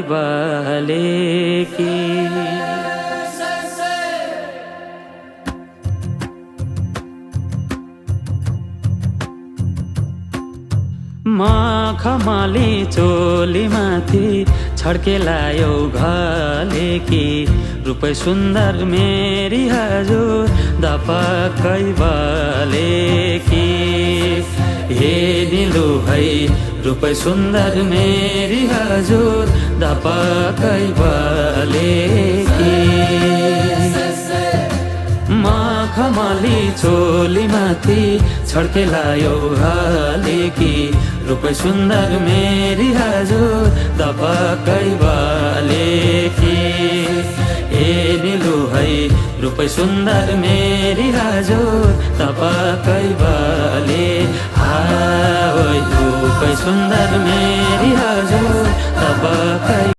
बाले की मखमली चोली माथि छड्केलायो घले कि रूपै सुन्दर मेरी हजुर दपक्कै बले कि हे निलु है रूपै सुन्दर मेरी हजुर दपक्कै बले कि मखमली चोली माथि छड्केलायो घले कि रूपै सुन्दर मेरी हजुर दपक्कै बले कि ए निलु है रूपै सुन्दर मेरी हजुर दपक्कै बले रूपै सुन्दर मेरी हजुर दपक्कै